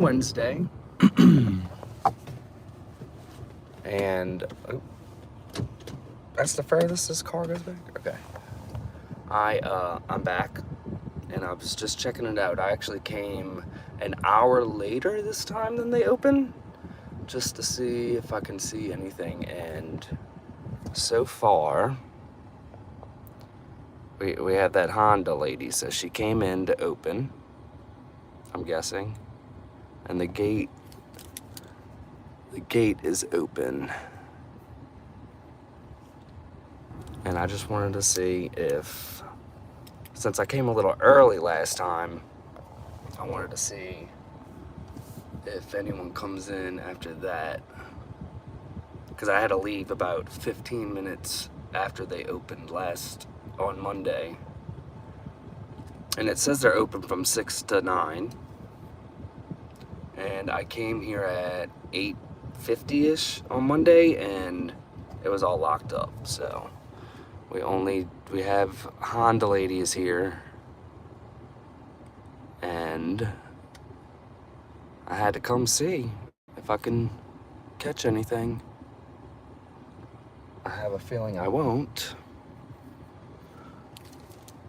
Wednesday, and that's the furthest this car goes back. Okay, I'm back, and I was just checking it out. I actually came an hour later this time than they open, just to see if I can see anything. And so far, we had that Honda lady, so she came in to open, I'm guessing, and the gate is open. And I just wanted to see if, since I came a little early last time, I wanted to see if anyone comes in after that. Because I had to leave about 15 minutes after they opened on Monday. And it says they're open from 6 to 9. And I came here at 8:50-ish on Monday, and it was all locked up, so we have Honda ladies here, and I had to come see if I can catch anything. I have a feeling I won't,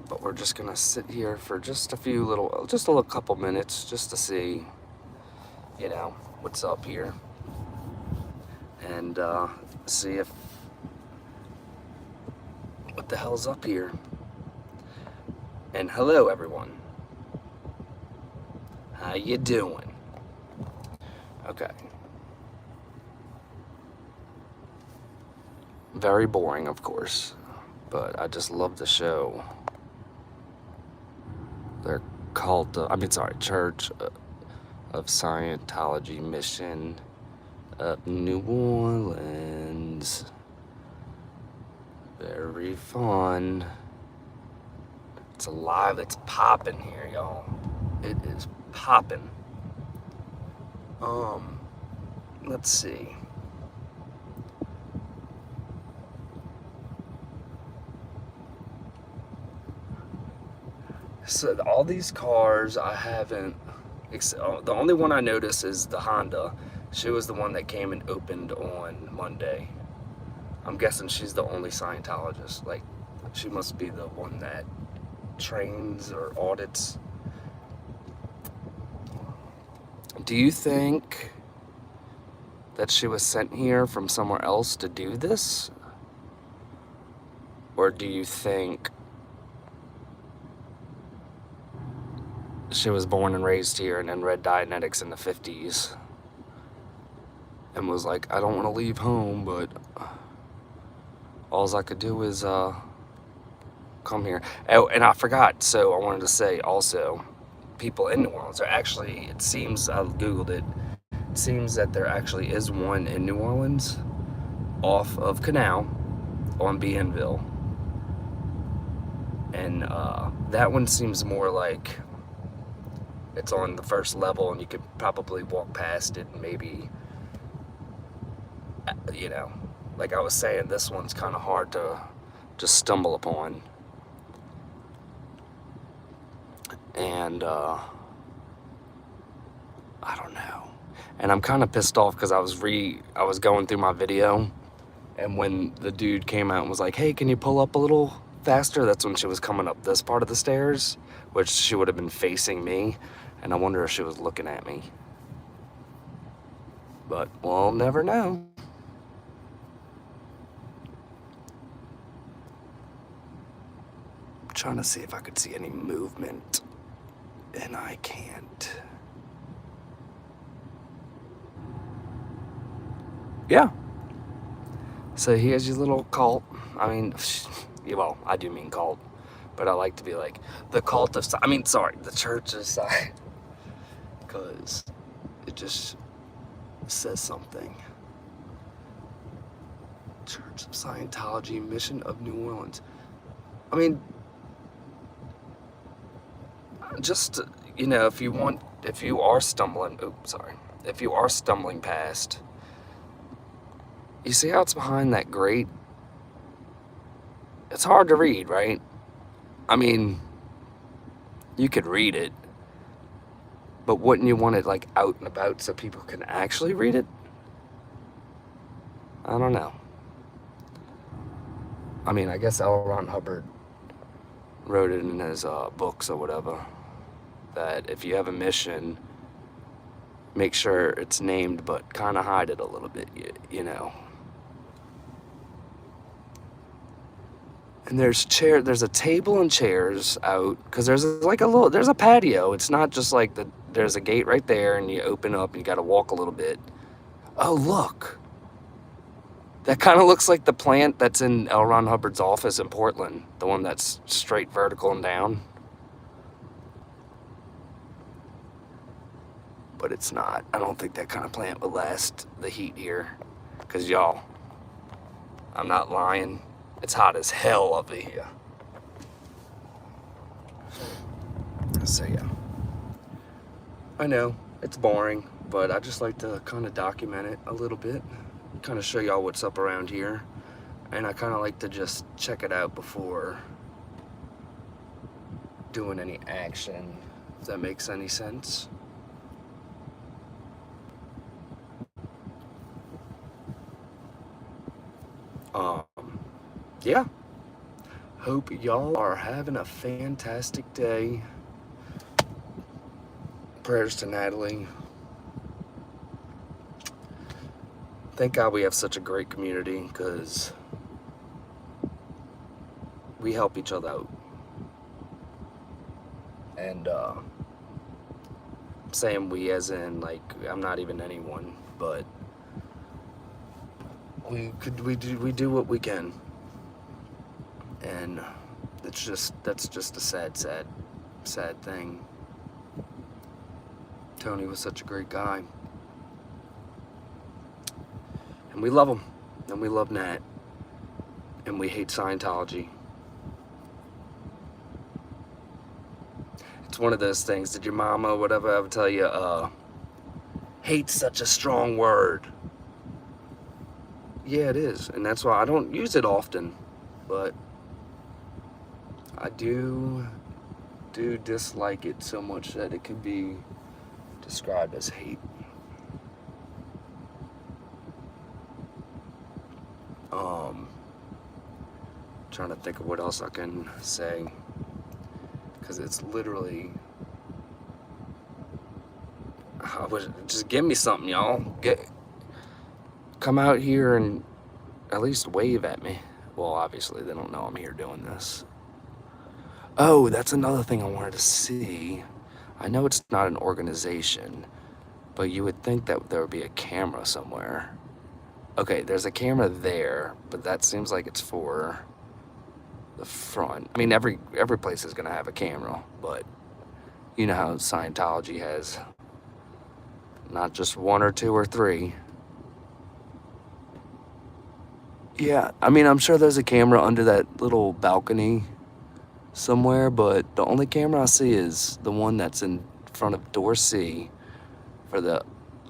but we're just gonna sit here for just a little couple minutes just to see, what's up here, and see if what the hell's up here. And hello, everyone. How you doing? Okay. Very boring, of course, but I just love the show. They're Church of Scientology Mission of New Orleans. Very fun. It's alive. It's popping here, y'all. It is popping. Let's see. So all these cars I haven't, the only one I noticed is the Honda. She was the one that came and opened on Monday. I'm guessing she's the only Scientologist. Like, she must be the one that trains or audits. Do you think that she was sent here from somewhere else to do this? Or do you think she was born and raised here and then read Dianetics in the 50s and was like, I don't want to leave home, but all I could do is come here. Oh, and I forgot, so I wanted to say also, people in New Orleans are actually, it seems, I Googled it, it seems that there actually is one in New Orleans off of Canal on Bienville. And that one seems more like it's on the first level and you could probably walk past it and maybe, like I was saying, this one's kind of hard to just stumble upon. And I don't know. And I'm kind of pissed off because I was going through my video, and when the dude came out and was like, hey, can you pull up a little faster? That's when she was coming up this part of the stairs, which she would have been facing me, and I wonder if she was looking at me. But we'll never know. I'm trying to see if I could see any movement, and I can't. Yeah. So here's your little cult. I mean, well, I do mean cult, but I like to be like the cult of, the Church of Science, because it just says something. Church of Scientology, Mission of New Orleans. I mean, just, if you are stumbling past, you see how it's behind that grate? It's hard to read, right? I mean, you could read it, But wouldn't you want it like out and about so people can actually read it? I don't know. I mean, I guess L. Ron Hubbard wrote it in his books or whatever, that if you have a mission, make sure it's named, but kind of hide it a little bit, you know. And there's a table and chairs out, because there's there's a patio. It's not just like there's a gate right there and you open up and you got to walk a little bit. Oh, look. That kind of looks like the plant that's in L. Ron Hubbard's office in Portland, the one that's straight vertical and down. But it's not. I don't think that kind of plant would last the heat here. Because y'all, I'm not lying. It's hot as hell up here. So yeah. I know, it's boring, but I just like to kind of document it a little bit. Kind of show y'all what's up around here. And I kind of like to just check it out before doing any action, if that makes any sense. Yeah. Hope y'all are having a fantastic day. Prayers to Natalie. Thank God we have such a great community, because we help each other out. And I'm saying we as in, like, I'm not even anyone, but we do what we can. And that's just a sad thing. Tony was such a great guy. And we love him. And we love Nat. And we hate Scientology. It's one of those things. Did your mama or whatever ever tell you, hate's such a strong word? Yeah, it is. And that's why I don't use it often. But I do dislike it so much that it could be described as hate. Trying to think of what else I can say, because it's literally, just give me something, y'all. Come out here and at least wave at me. Well, obviously they don't know I'm here doing this. Oh, that's another thing I wanted to see. I know it's not an organization, but you would think that there would be a camera somewhere. Okay, there's a camera there, but that seems like it's for the front. I mean, every place is gonna have a camera, but you know how Scientology has not just one or two or three. Yeah, I mean, I'm sure there's a camera under that little balcony somewhere, but the only camera I see is the one that's in front of door C for the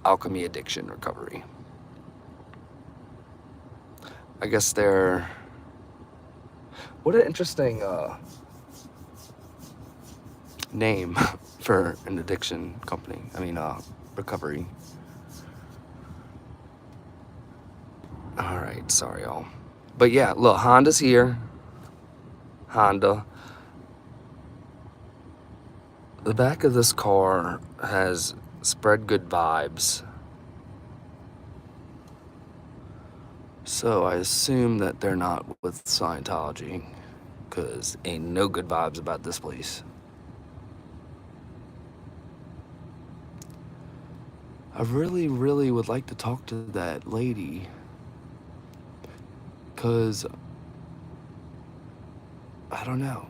alchemy addiction recovery. I guess they're... What an interesting name for an addiction company. I mean, recovery. All right, sorry, y'all. But yeah, look, Honda's here. Honda. The back of this car has spread good vibes. So I assume that they're not with Scientology, because ain't no good vibes about this place. I really, really would like to talk to that lady, because I don't know.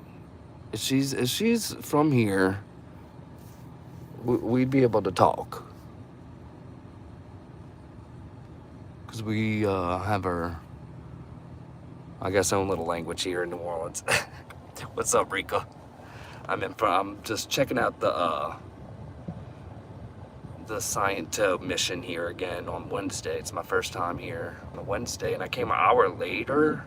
If she's from here, we'd be able to talk. Because we have our, I guess, own little language here in New Orleans. What's up, Rika? I'm just checking out the Sciento mission here again on Wednesday. It's my first time here on a Wednesday, and I came an hour later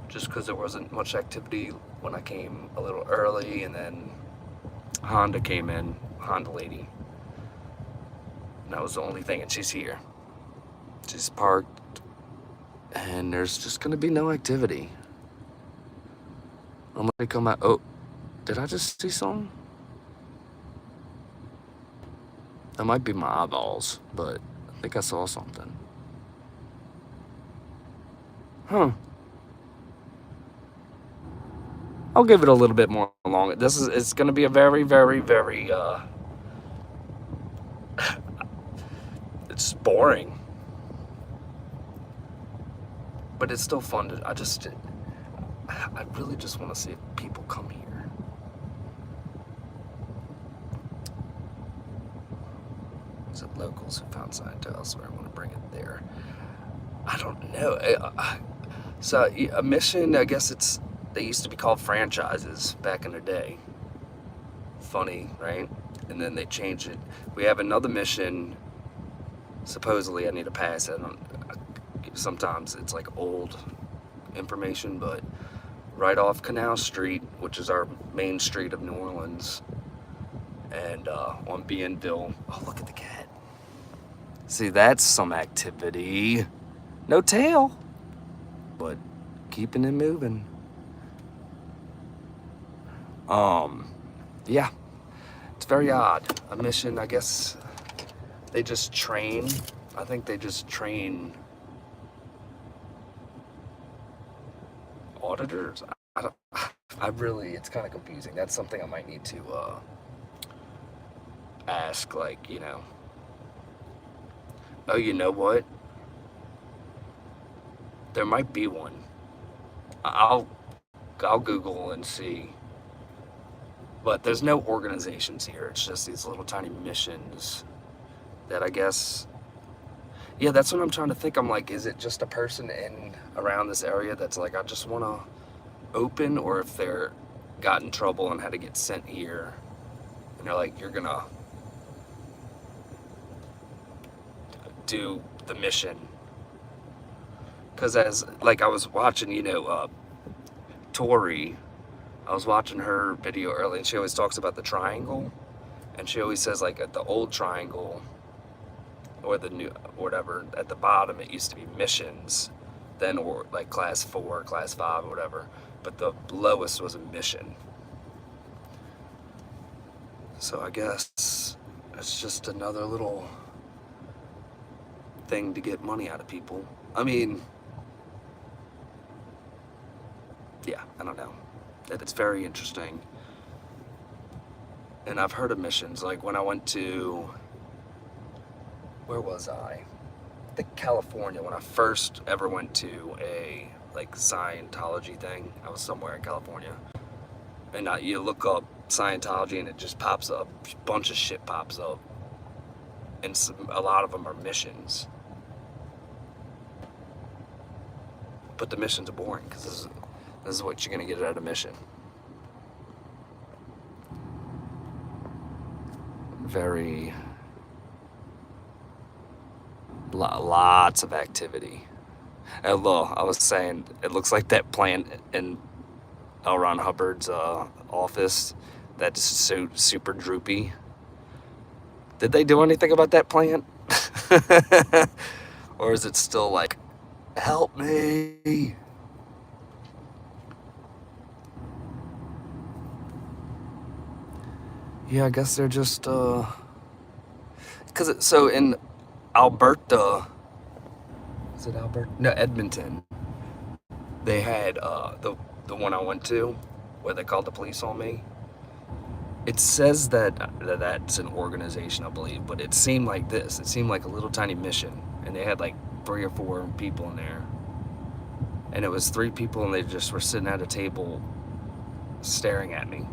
just because there wasn't much activity when I came a little early, and then Honda came in, Honda lady. And that was the only thing, and she's here. She's parked, and there's just gonna be no activity. I'm gonna come out. Oh, did I just see something? That might be my eyeballs, but I think I saw something. Huh. I'll give it a little bit more longer. It's gonna be a very, very, very it's boring. But it's still fun to I really just want to see if people come here. Is it locals who found Scientology? So I want to bring it there. I don't know. So a mission, I guess they used to be called franchises back in the day. Funny, right? And then they changed it. We have another mission. Supposedly, I need to pass it. Sometimes it's like old information, but right off Canal Street, which is our main street of New Orleans, and on Bienville. Oh, look at the cat. See, that's some activity. No tail, but keeping it moving. Yeah, it's very odd. A mission, I guess they just train. I think they just train auditors. It's kind of confusing. That's something I might need to ask, like, oh, you know what? There might be one. I'll Google and see. But there's no organizations here. It's just these little tiny missions that I guess. Yeah, that's what I'm trying to think. I'm like, is it just a person in around this area that's like, I just want to open, or if they're got in trouble and had to get sent here, and they're like, you're gonna do the mission. Because as like I was watching, Tori, I was watching her video earlier, and she always talks about the triangle, and she always says like at the old triangle or the new, or whatever, at the bottom it used to be missions, then or like class 4, class 5, or whatever, but the lowest was a mission. So I guess it's just another little thing to get money out of people. I mean, yeah, I don't know. It's very interesting. And I've heard of missions, like when I went to, where was I? I think California, when I first ever went to a like Scientology thing. I was somewhere in California. And you look up Scientology and it just pops up. A bunch of shit pops up. And a lot of them are missions. But the missions are boring because this is what you're going to get out of a mission. Very... lots of activity. Although I was saying, it looks like that plant in L. Ron Hubbard's office, that's so super droopy. Did they do anything about that plant? Or is it still like, help me? Yeah, I guess they're just, so in Alberta, is it Alberta? No, Edmonton. They had the one I went to, where they called the police on me. It says that's an organization, I believe, but it seemed like this. It seemed like a little tiny mission, and they had like 3 or 4 people in there, and it was 3 people, and they just were sitting at a table, staring at me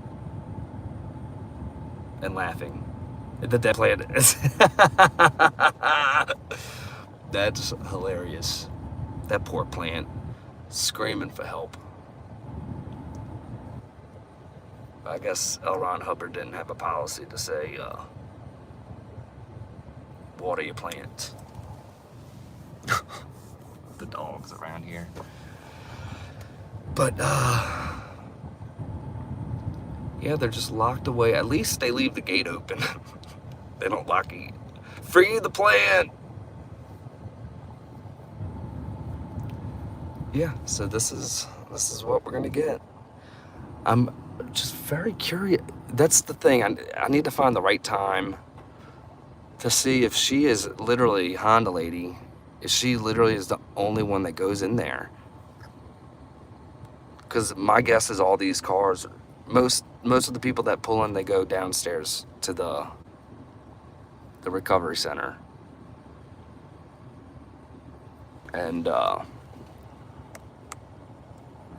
and laughing. That plant is. That's hilarious. That poor plant, screaming for help. I guess L. Ron Hubbard didn't have a policy to say, water your plants. The dogs around here. But, yeah, they're just locked away. At least they leave the gate open. They don't lock it. Free the plant. Yeah, so this is what we're gonna get. I'm just very curious. That's the thing. I need to find the right time to see if she is literally Honda lady. If she literally is the only one that goes in there. Because my guess is all these cars, most of the people that pull in, they go downstairs to the recovery center. And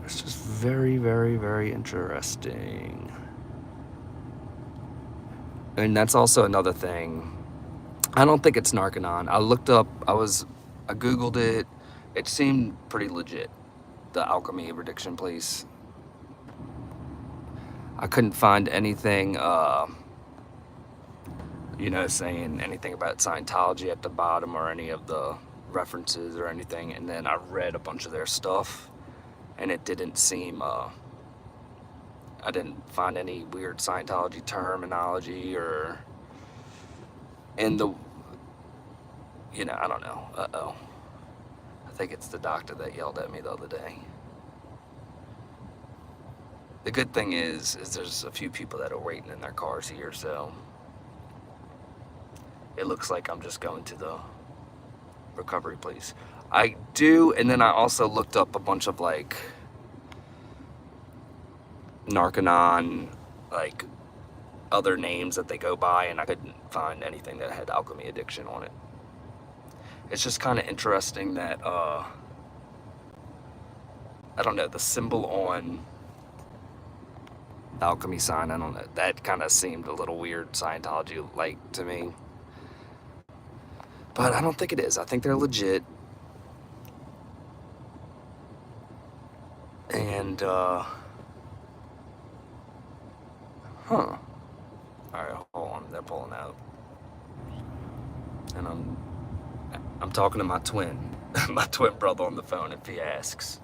it's just very, very, very interesting. And that's also another thing. I don't think it's Narconon. I looked up, I Googled it. It seemed pretty legit, the Alchemy Addiction place. I couldn't find anything, saying anything about Scientology at the bottom or any of the references or anything. And then I read a bunch of their stuff, and it didn't seem, I didn't find any weird Scientology terminology or in the, I don't know. Uh-oh. I think it's the doctor that yelled at me the other day. The good thing is there's a few people that are waiting in their cars here, so it looks like I'm just going to the recovery place. I do, and then I also looked up a bunch of like Narconon, like other names that they go by, and I couldn't find anything that had Alchemy Addiction on it. It's just kind of interesting that, I don't know, the symbol on the Alchemy sign, I don't know, that kind of seemed a little weird Scientology-like to me. But I don't think it is. I think they're legit. And, Alright, hold on, they're pulling out. And I'm talking to my twin, my twin brother on the phone if he asks.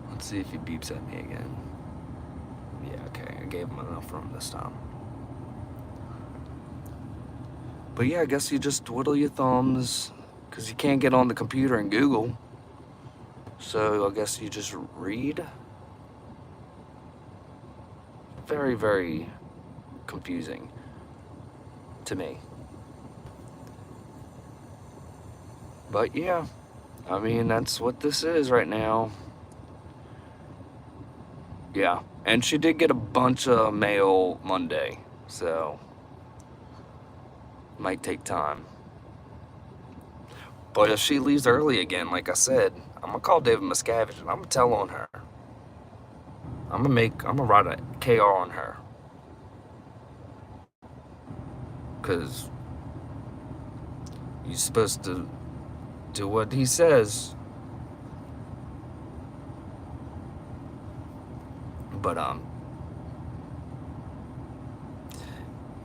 Let's see if he beeps at me again. Yeah, okay, I gave him enough room this time. But yeah, I guess you just twiddle your thumbs, because you can't get on the computer and Google. So I guess you just read. Very, very confusing to me. But yeah, I mean, that's what this is right now. Yeah, and she did get a bunch of mail Monday, so might take time. But if she leaves early again, like I said, I'm gonna call David Miscavige and I'm gonna tell on her. I'm gonna write a KR on her. Cause you're supposed to do what he says. But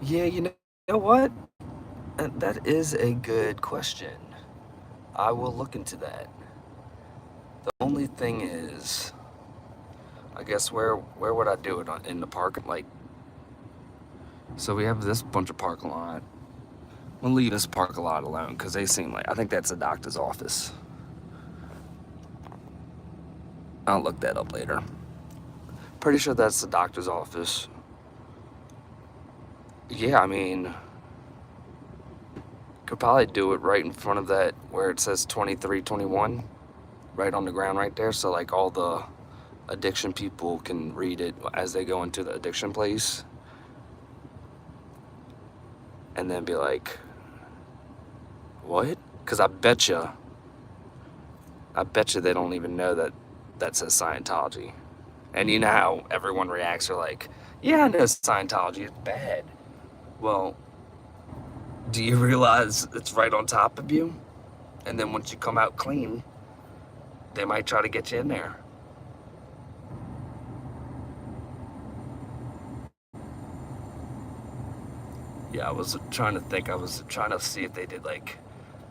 yeah, you know what? That is a good question. I will look into that. The only thing is, I guess where would I do it? In the park? Like, so we have this bunch of parking lot. We'll leave this parking lot alone because they seem like, I think that's a doctor's office. I'll look that up later. Pretty sure that's the doctor's office. Yeah, I mean, could probably do it right in front of that where it says 2321, right on the ground right there. So like all the addiction people can read it as they go into the addiction place. And then be like, what? Because I bet you they don't even know that says Scientology. And you know how everyone reacts, are like, yeah, I know Scientology is bad. Well, do you realize it's right on top of you? And then once you come out clean, they might try to get you in there. Yeah, I was trying to think. I was trying to see if they did like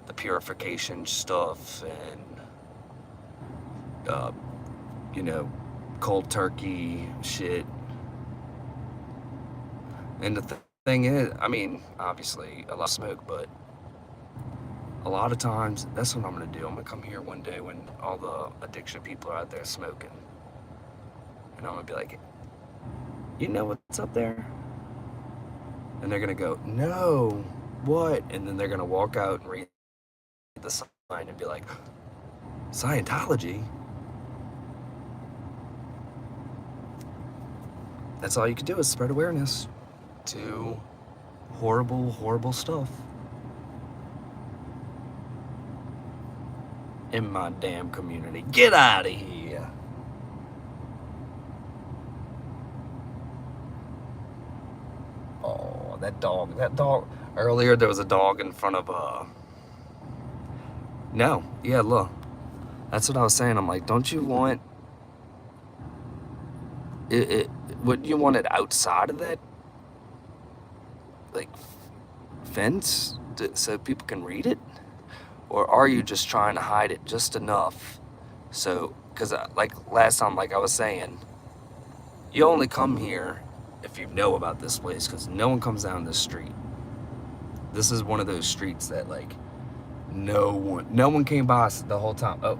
the purification stuff and, cold turkey shit. And the thing is, I mean, obviously a lot of smoke, but a lot of times that's what I'm gonna do. I'm gonna come here one day when all the addiction people are out there smoking, and I'm gonna be like, you know what's up there? And they're gonna go, no, what? And then they're gonna walk out and read the sign and be like, Scientology? That's all you can do is spread awareness to horrible, horrible stuff in my damn community. Get out of here. Oh, that dog. That dog. Earlier, there was a dog in front of No, yeah, look. That's what I was saying. I'm like, don't you want it? Would you want it outside of that, like, fence, so people can read it, or are you just trying to hide it just enough? So, because like last time, like I was saying, you only come here if you know about this place, because no one comes down this street. This is one of those streets that like no one came by the whole time. Oh,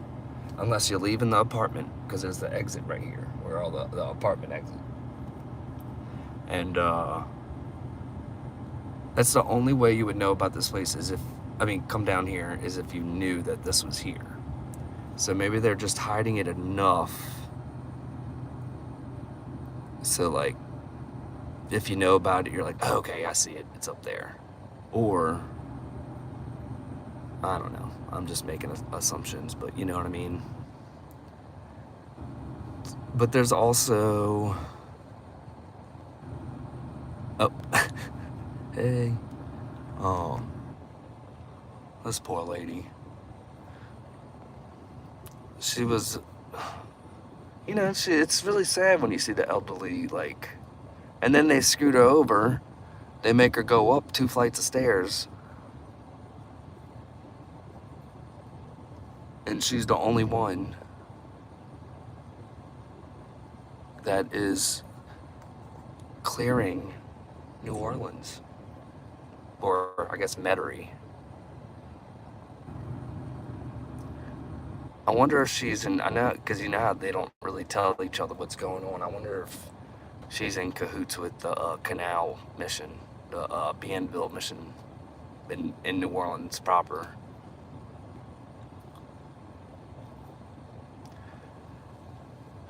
unless you're leaving the apartment, because there's the exit right here where all the apartment exit. And that's the only way you would know about this place, is if, I mean, come down here, is if you knew that this was here. So maybe they're just hiding it enough so like if you know about it, you're like, oh, okay, I see it, it's up there. Or I don't know, I'm just making assumptions, but you know what I mean. But there's also, oh, hey, this poor lady, she was, you know, it's really sad when you see the elderly, like, and then they scoot her over, they make her go up 2 flights of stairs, and she's the only one that is clearing New Orleans, or I guess Metairie. I wonder if she's in, I know, because you know how they don't really tell each other what's going on. I wonder if she's in cahoots with the canal mission, the Bienville mission in New Orleans proper.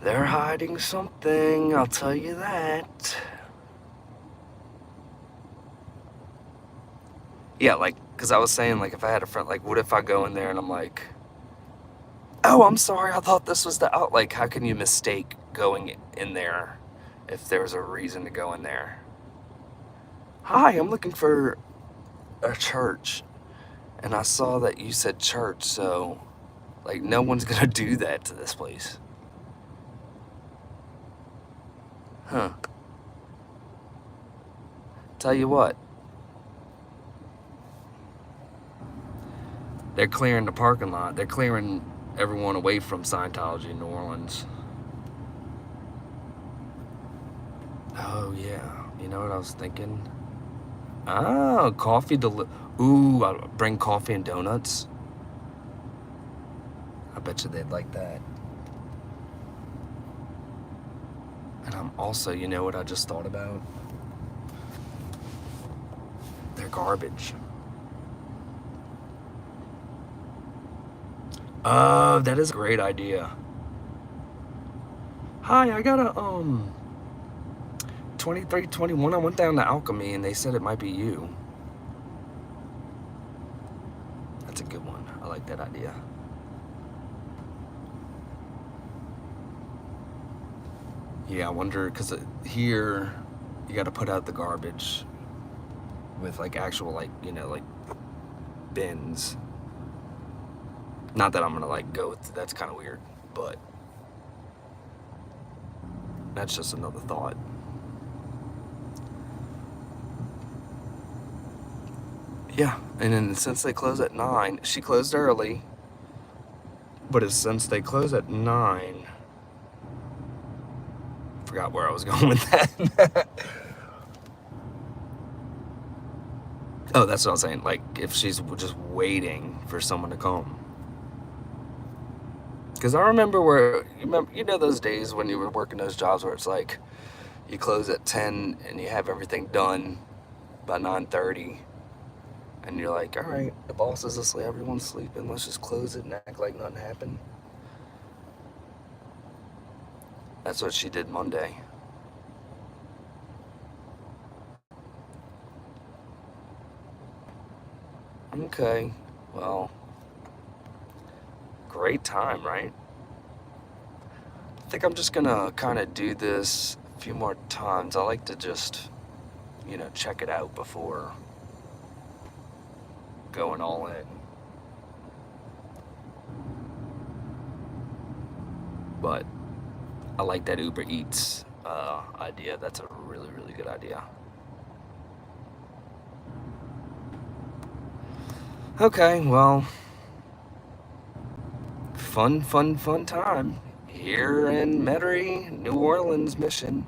They're hiding something, I'll tell you that. Yeah, like, because I was saying, like, if I had a friend, like, what if I go in there and I'm like, oh, I'm sorry, I thought this was the out. Like, how can you mistake going in there if there's a reason to go in there? Hi, I'm looking for a church, and I saw that you said church, so, like, no one's gonna do that to this place. Huh. Tell you what, they're clearing the parking lot. They're clearing everyone away from Scientology in New Orleans. Oh, yeah. You know what I was thinking? Oh, coffee Ooh, I'll bring coffee and donuts. I bet you they'd like that. And I'm also, you know what I just thought about? They're garbage. Oh, that is a great idea. Hi, I got a 2321. I went down to Alchemy and they said it might be you. That's a good one. I like that idea. Yeah, I wonder, because here you got to put out the garbage with like actual, like, you know, like bins. Not that I'm gonna like go with, that's kind of weird, but that's just another thought. Yeah, and then since they close at 9, she closed early, but since they close at 9, forgot where I was going with that. Oh, that's what I was saying. Like, if she's just waiting for someone to come. Because I remember you know those days when you were working those jobs where it's like, you close at 10 and you have everything done by 9:30. And you're like, all right, the boss is asleep, everyone's sleeping, let's just close it and act like nothing happened. That's what she did Monday. Okay, well, great time, right? I think I'm just gonna kind of do this a few more times. I like to just, check it out before going all in. But I like that Uber Eats idea. That's a really, really good idea. Okay, well, fun time here in Metairie, New Orleans mission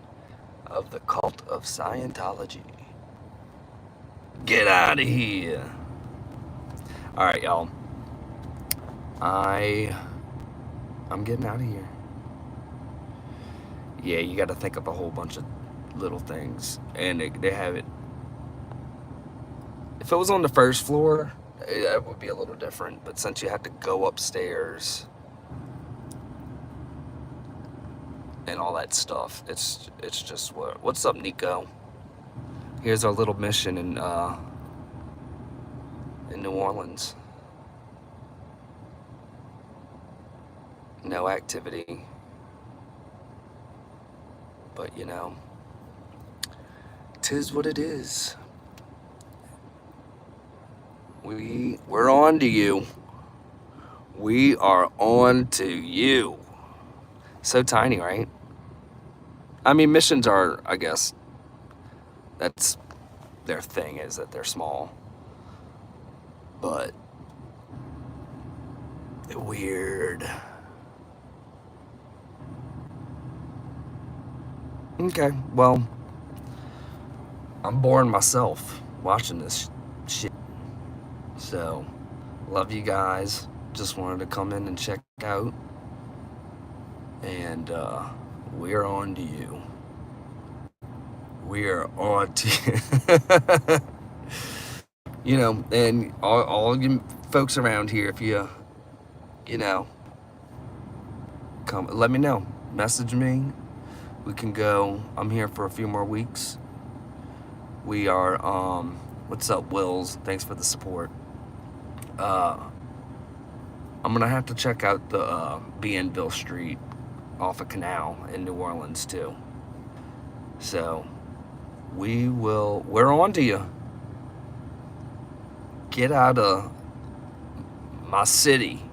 of the Cult of Scientology. Get out of here. All right, y'all. I'm getting out of here. Yeah, you got to think of a whole bunch of little things, and they have it. If it was on the first floor, it would be a little different. But since you have to go upstairs and all that stuff, it's just what's up, Nico? Here's our little mission in New Orleans. No activity, but 'tis what it is. We're on to you. We are on to you. So tiny, right? I mean, missions are, I guess, that's their thing, is that they're small. But weird. Okay, well, I'm boring myself watching this shit. So, love you guys. Just wanted to come in and check out. And we're on to you. We're on to you. And all you folks around here, if you come, let me know. Message me. We can go. I'm here for a few more weeks. We are, what's up, Wills? Thanks for the support. I'm gonna have to check out the Bienville Street off of Canal in New Orleans too. So we're on to you. Get out of my city.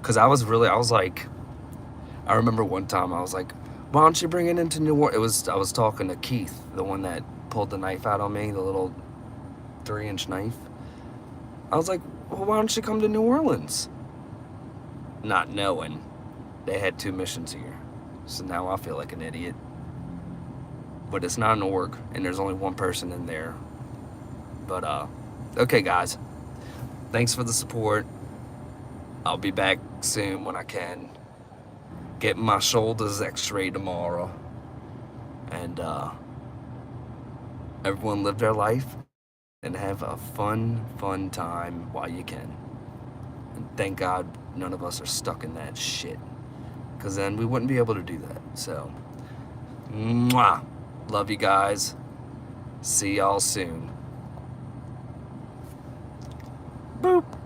Cause I was like, I remember one time I was like, why don't you bring it into New Orleans? I was talking to Keith, the one that pulled the knife out on me, the little 3-inch knife. I was like, well, why don't you come to New Orleans? Not knowing they had 2 missions here. So now I feel like an idiot. But it's not an org, and there's only 1 person in there. But, okay, guys. Thanks for the support. I'll be back soon when I can. Get my shoulders x-rayed tomorrow. And, everyone live their life and have a fun time while you can. And thank God none of us are stuck in that shit. Because then we wouldn't be able to do that. So, mwah. Love you guys. See y'all soon. Boop.